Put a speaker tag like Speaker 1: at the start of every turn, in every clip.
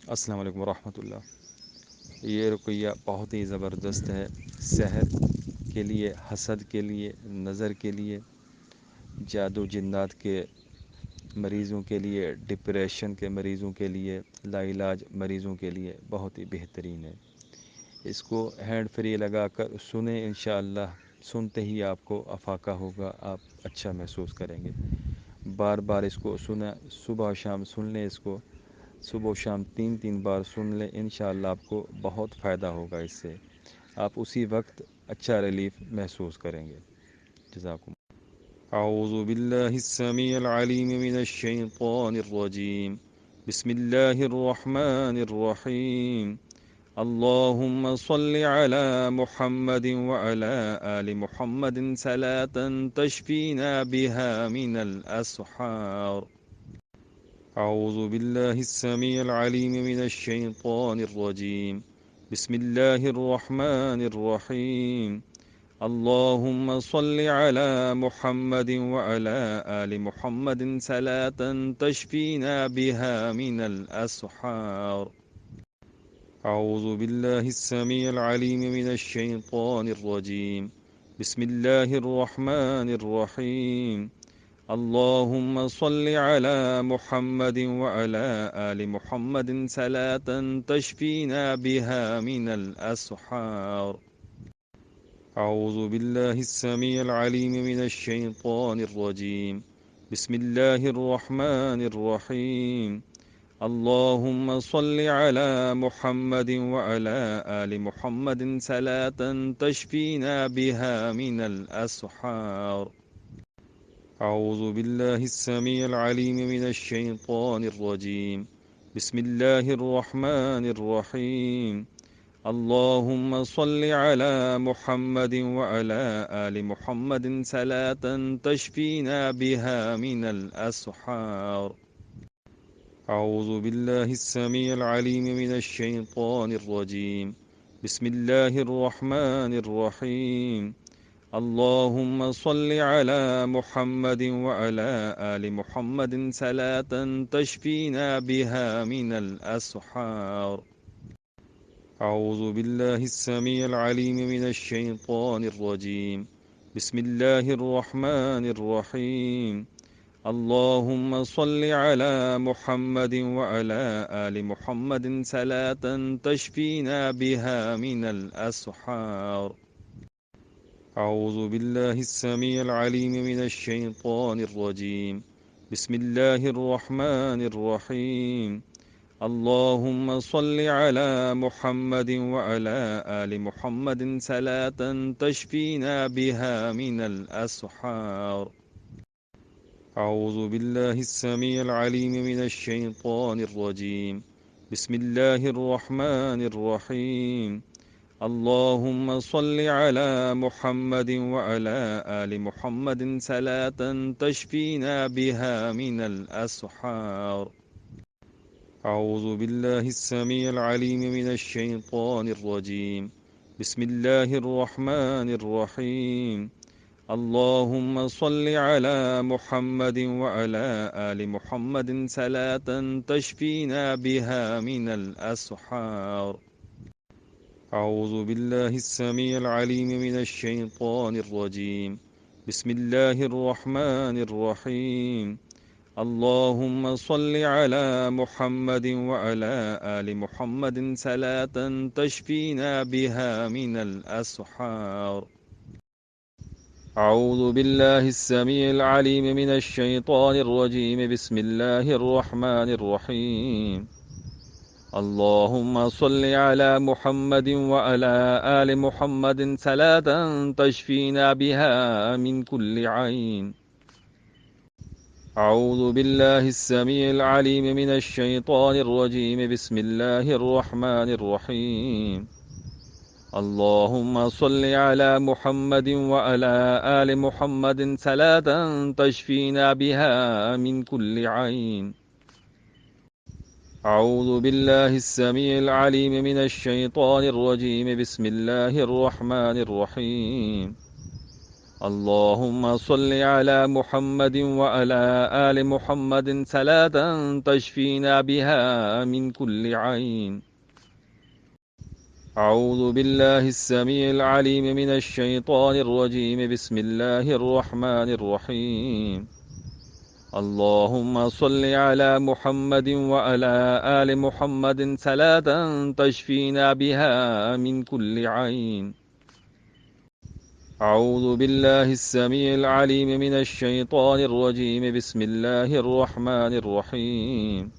Speaker 1: अस्सलाम वालेकुम रहमतुल्लाह। ये रुक़िया बहुत ही ज़बरदस्त है। सेहत के लिए, हसद के लिए, नज़र के लिए, जादू जिन्नात के मरीज़ों के लिए, डिप्रेशन के मरीज़ों के लिए, लाइलाज मरीज़ों के लिए बहुत ही बेहतरीन है। इसको हैंड फ्री लगा कर सुने, इंशाअल्लाह सुनते ही आपको अफाका होगा, आप अच्छा महसूस करेंगे। बार बार इसको सुना, सुबह शाम सुन लें इसको, सुबह शाम 3-3 बार सुन लें, इंशाअल्लाह आपको बहुत फ़ायदा होगा इससे। आप उसी वक्त अच्छा रिलीफ महसूस करेंगे। जज़ाकुम। अऊज़ु बिल्लाहिस समीइल अलीम मिनश शैतानिर रजीम। बिस्मिल्लाहिर रहमानिर रहीम। अल्लाहुम्मा सल्लि अला मुहम्मदिन व अला आलि मुहम्मदिन सलातन तशफीना बिहा मिनल असहार। أعوذ بالله السميع العليم من الشيطان الرجيم. بسم الله الرحمن الرحيم. اللهم صل على محمد وعلى آل محمد صلاة تشفينا بها من الأسحار. أعوذ بالله السميع العليم من الشيطان الرجيم. بسم الله الرحمن الرحيم. اللهم صل على محمد وعلى آل محمد صلاة تشفينا بها من الأسحار. أعوذ بالله السميع العليم من الشيطان الرجيم. بسم الله الرحمن الرحيم. اللهم صل على محمد وعلى آل محمد صلاة تشفينا بها من الأسحار. أعوذ بالله السميع العليم من الشيطان الرجيم. بسم الله الرحمن الرحيم. اللهم صل على محمد وعلى آل محمد صلاة تشفينا بها من الأسحار. أعوذ بالله السميع العليم من الشيطان الرجيم. بسم الله الرحمن الرحيم. اللهم صل على محمد وعلى آل محمد صلاة تشفينا بها من الأسحار. أعوذ بالله السميع العليم من الشيطان الرجيم. بسم الله الرحمن الرحيم. اللهم صل على محمد وعلى آل محمد صلاة تشفينا بها من الأسحار. أعوذ بالله السميع العليم من الشيطان الرجيم. بسم الله الرحمن الرحيم. اللهم صل على محمد وعلى آل محمد صلاة تشفينا بها من الأسحار. أعوذ بالله السميع العليم من الشيطان الرجيم. بسم الله الرحمن الرحيم. اللهم صل على محمد وعلى آل محمد صلاة تشفينا بها من الأسحار. أعوذ بالله السميع العليم من الشيطان الرجيم. بسم الله الرحمن الرحيم. اللهم صل على محمد وعلى آل محمد صلاة تشفينا بها من الأسحار. أعوذ بالله السميع العليم من الشيطان الرجيم. بسم الله الرحمن الرحيم. اللهم صل على محمد وعلى آل محمد صلاة تشفينا بها من الأسحار. أعوذ بالله السميع العليم من الشيطان الرجيم. بسم الله الرحمن الرحيم. اللهم صل على محمد وعلى آل محمد صلاة تشفينا بها من كل عين. أعوذ بالله السميع العليم من الشيطان الرجيم. بسم الله الرحمن الرحيم. اللهم صل على محمد وعلى آل محمد صلاة تشفينا بها من كل عين. أعوذ بالله السميع العليم من الشيطان الرجيم. بسم الله الرحمن الرحيم. اللهم صل على محمد وعلى آل محمد صلاة تشفينا بها من كل عين. أعوذ بالله السميع العليم من الشيطان الرجيم. بسم الله الرحمن الرحيم. اللهم صل على محمد وعلى آل محمد صلاة تشفينا بها من كل عين. أعوذ بالله السميع العليم من الشيطان الرجيم. بسم الله الرحمن الرحيم.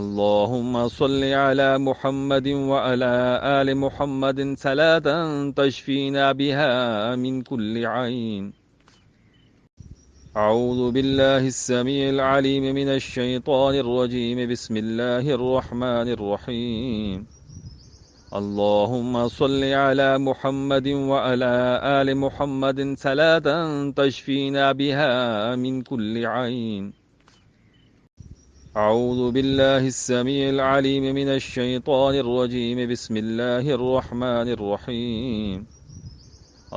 Speaker 1: اللهم صل على محمد وعلى آل محمد صلاة تشفينا بها من كل عين. أعوذ بالله السميع العليم من الشيطان الرجيم. بسم الله الرحمن الرحيم. اللهم صل على محمد وعلى آل محمد صلاة تشفينا بها من كل عين. أعوذ بالله السميع العليم من الشيطان الرجيم. بسم الله الرحمن الرحيم.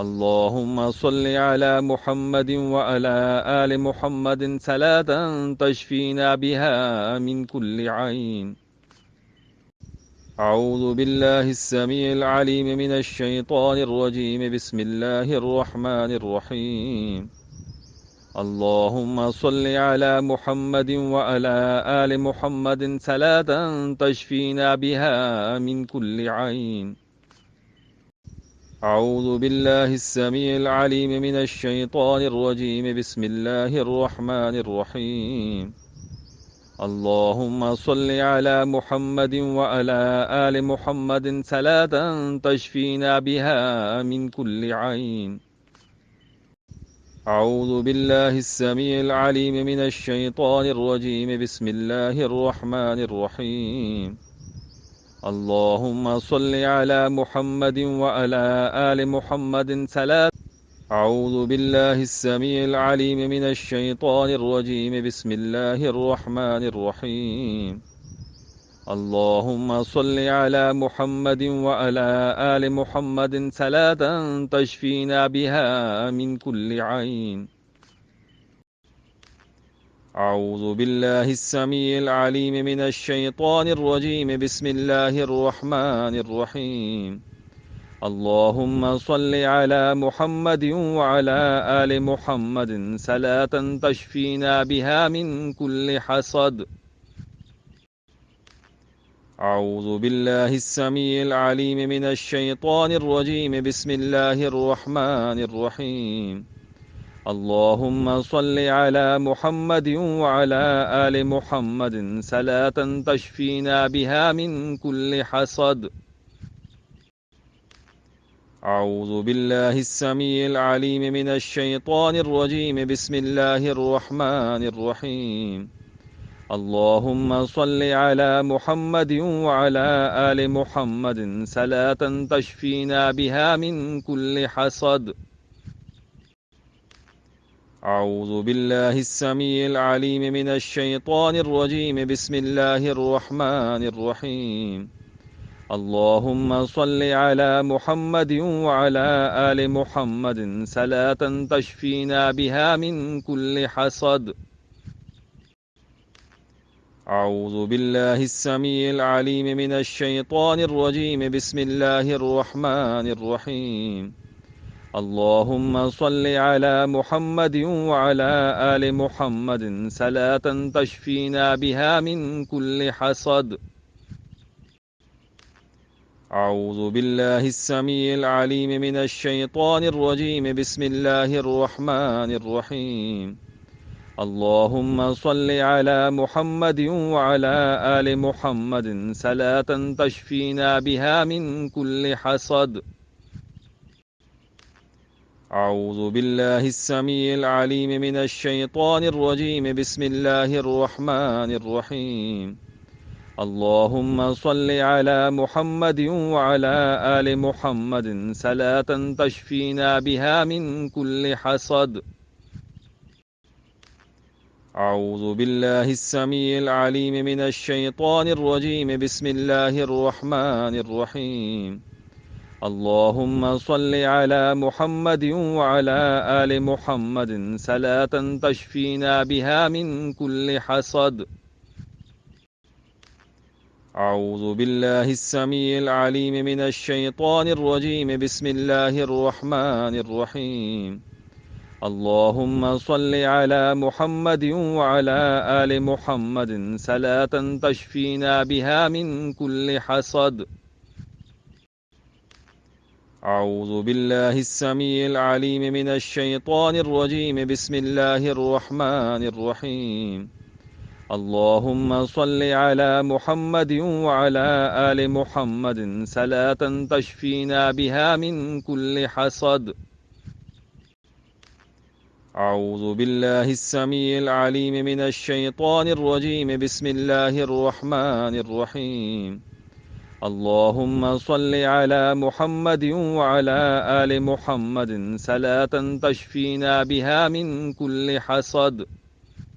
Speaker 1: اللهم صل على محمد وعلى آل محمد صلاة تشفينا بها من كل عين. أعوذ بالله السميع العليم من الشيطان الرجيم. بسم الله الرحمن الرحيم. اللهم صل على محمد وعلى آل محمد صلاة تشفينا بها من كل عين. أعوذ بالله السميع العليم من الشيطان الرجيم. بسم الله الرحمن الرحيم. اللهم صل على محمد وعلى آل محمد صلاة تشفينا بها من كل عين. أعوذ بالله السميع العليم من الشيطان الرجيم. بسم الله الرحمن الرحيم. اللهم صل على محمد وعلى آل محمد صلاة. أعوذ بالله السميع العليم من الشيطان الرجيم. بسم الله الرحمن الرحيم. اللهم صل على محمد وعلى آل محمد صلاة تشفينا بها من كل عين. أعوذ بالله السميع العليم من الشيطان الرجيم. بسم الله الرحمن الرحيم. اللهم صل على محمد وعلى آل محمد صلاة تشفينا بها من كل حسد. أعوذ بالله السميع العليم من الشيطان الرجيم. بسم الله الرحمن الرحيم. اللهم صل على محمد وعلى آل محمد صلاة تشفينا بها من كل حسد. أعوذ بالله السميع العليم من الشيطان الرجيم. بسم الله الرحمن الرحيم. اللهم صل على محمد وعلى آل محمد صلاة تشفينا بها من كل حسد. أعوذ بالله السميع العليم من الشيطان الرجيم. بسم الله الرحمن الرحيم. اللهم صل على محمد وعلى آل محمد صلاة تشفينا بها من كل حسد. أعوذ بالله السميع العليم من الشيطان الرجيم. بسم الله الرحمن الرحيم. اللهم صل على محمد وعلى آل محمد صلاة تشفينا بها من كل حسد. أعوذ بالله السميع العليم من الشيطان الرجيم. بسم الله الرحمن الرحيم. اللهم صل على محمد وعلى آل محمد صلاة تشفينا بها من كل حسد. أعوذ بالله السميع العليم من الشيطان الرجيم. بسم الله الرحمن الرحيم. اللهم صل على محمد وعلى آل محمد صلاة تشفينا بها من كل حسد. أعوذ بالله السميع العليم من الشيطان الرجيم. بسم الله الرحمن الرحيم. اللهم صل على محمد وعلى آل محمد صلاة تشفينا بها من كل حسد. أعوذ بالله السميع العليم من الشيطان الرجيم. بسم الله الرحمن الرحيم. اللهم صل على محمد وعلى آل محمد صلاة تشفينا بها من كل حسد. أعوذ بالله السميع العليم من الشيطان الرجيم. بسم الله الرحمن الرحيم. اللهم صل على محمد وعلى آل محمد صلاة تشفينا بها من كل حسد. أعوذ بالله السميع العليم من الشيطان الرجيم. بسم الله الرحمن الرحيم. اللهم صل على محمد وعلى آل محمد صلاة تشفينا بها من كل حسد.